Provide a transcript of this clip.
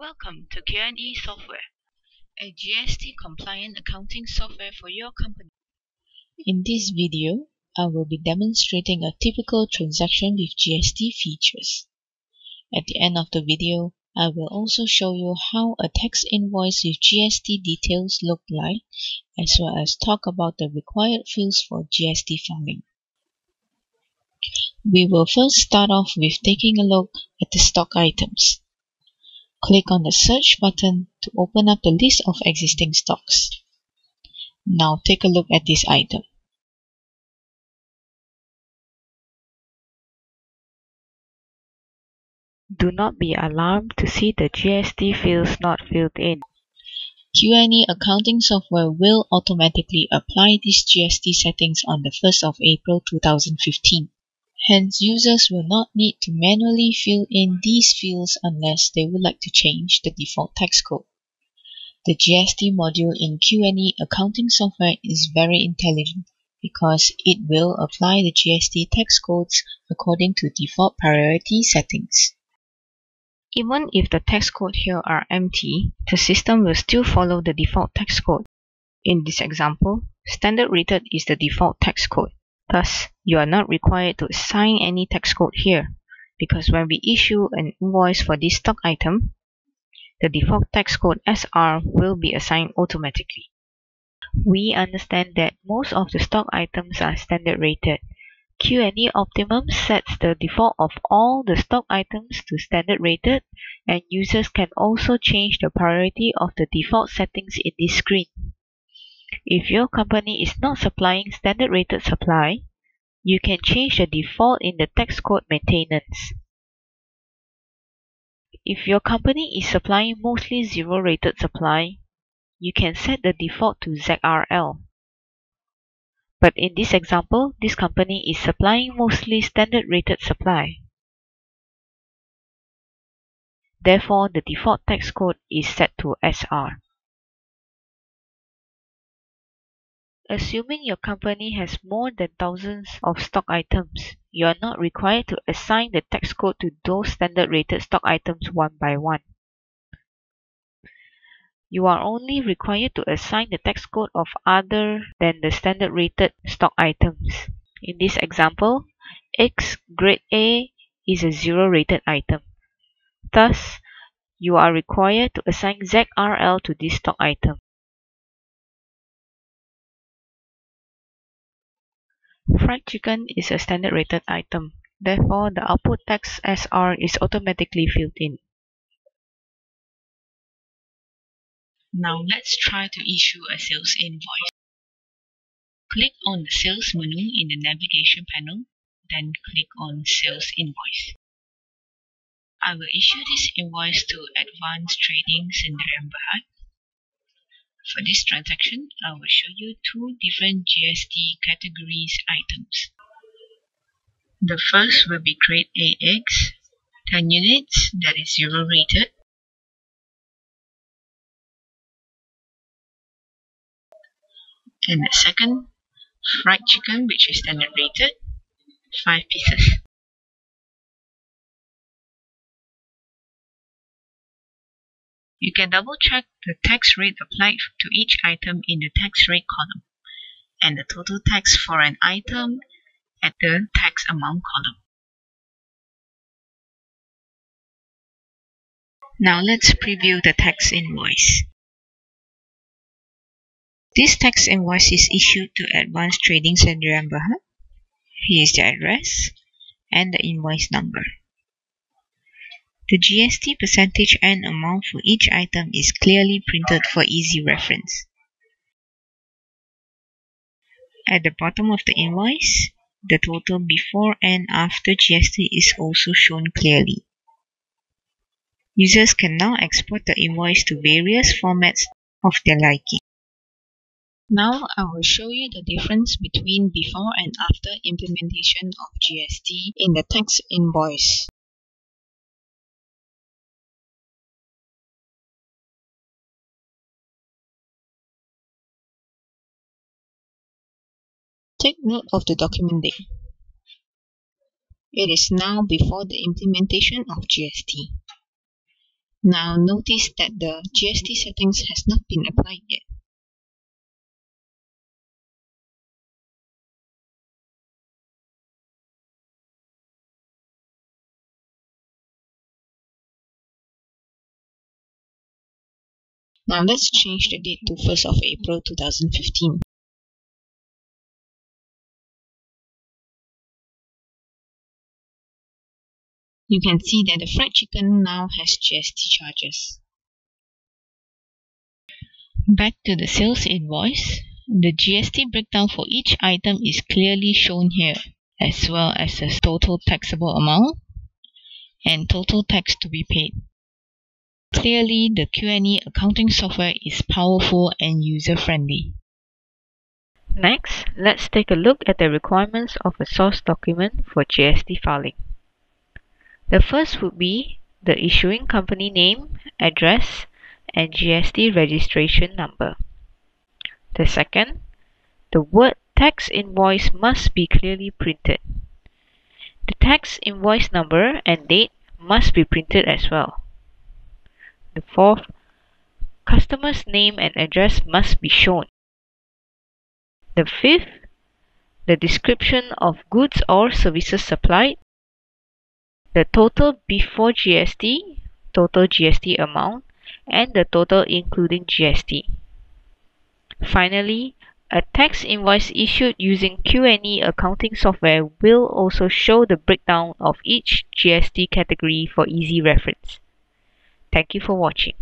Welcome to QNE Software, a GST-compliant accounting software for your company. In this video, I will be demonstrating a typical transaction with GST features. At the end of the video, I will also show you how a tax invoice with GST details look like, as well as talk about the required fields for GST filing. We will first start off with taking a look at the stock items. Click on the search button to open up the list of existing stocks. Now take a look at this item. Do not be alarmed to see the GST fields not filled in. QNE accounting software will automatically apply these GST settings on the 1st of April 2015. Hence, users will not need to manually fill in these fields unless they would like to change the default tax code. The GST module in QNE accounting software is very intelligent because it will apply the GST tax codes according to default priority settings. Even if the tax code here are empty, the system will still follow the default tax code. In this example, standard rated is the default tax code. Thus, you are not required to assign any tax code here, because when we issue an invoice for this stock item, the default tax code SR will be assigned automatically. We understand that most of the stock items are standard rated. QNE Optimum sets the default of all the stock items to standard rated, and users can also change the priority of the default settings in this screen. If your company is not supplying standard rated supply, you can change the default in the tax code maintenance. If your company is supplying mostly zero rated supply, you can set the default to ZRL. But in this example, this company is supplying mostly standard rated supply. Therefore, the default tax code is set to SR. Assuming your company has more than thousands of stock items, you are not required to assign the tax code to those standard rated stock items one by one. You are only required to assign the tax code of other than the standard rated stock items. In this example, X grade A is a zero rated item. Thus, you are required to assign ZRL to this stock item. Fried chicken is a standard rated item. Therefore, the output tax SR is automatically filled in. Now let's try to issue a sales invoice. Click on the Sales menu in the navigation panel, then click on Sales Invoice. I will issue this invoice to Advanced Trading Sdn Bhd. For this transaction, I will show you two different GST categories items. The first will be grade AX, 10 units, that is zero rated. And the second, fried chicken, which is standard rated, 5 pieces. You can double check the tax rate applied to each item in the tax rate column, and the total tax for an item at the tax amount column. Now let's preview the tax invoice. This tax invoice is issued to Advanced Trading Sdn Bhd. Here is the address and the invoice number. The GST percentage and amount for each item is clearly printed for easy reference. At the bottom of the invoice, the total before and after GST is also shown clearly. Users can now export the invoice to various formats of their liking. Now I will show you the difference between before and after implementation of GST in the tax invoice. Take note of the document date. It is now before the implementation of GST. Now notice that the GST settings has not been applied yet. Now let's change the date to 1st of April 2015. You can see that the fried chicken now has GST charges. Back to the sales invoice. The GST breakdown for each item is clearly shown here, as well as the total taxable amount and total tax to be paid. Clearly, the QNE accounting software is powerful and user-friendly. Next, let's take a look at the requirements of a source document for GST filing. The first would be the issuing company name, address, and GST registration number. The second, the word tax invoice must be clearly printed. The tax invoice number and date must be printed as well. The fourth, customer's name and address must be shown. The fifth, the description of goods or services supplied, the total before GST, total GST amount, and the total including GST. Finally, a tax invoice issued using QNE accounting software will also show the breakdown of each GST category for easy reference. Thank you for watching.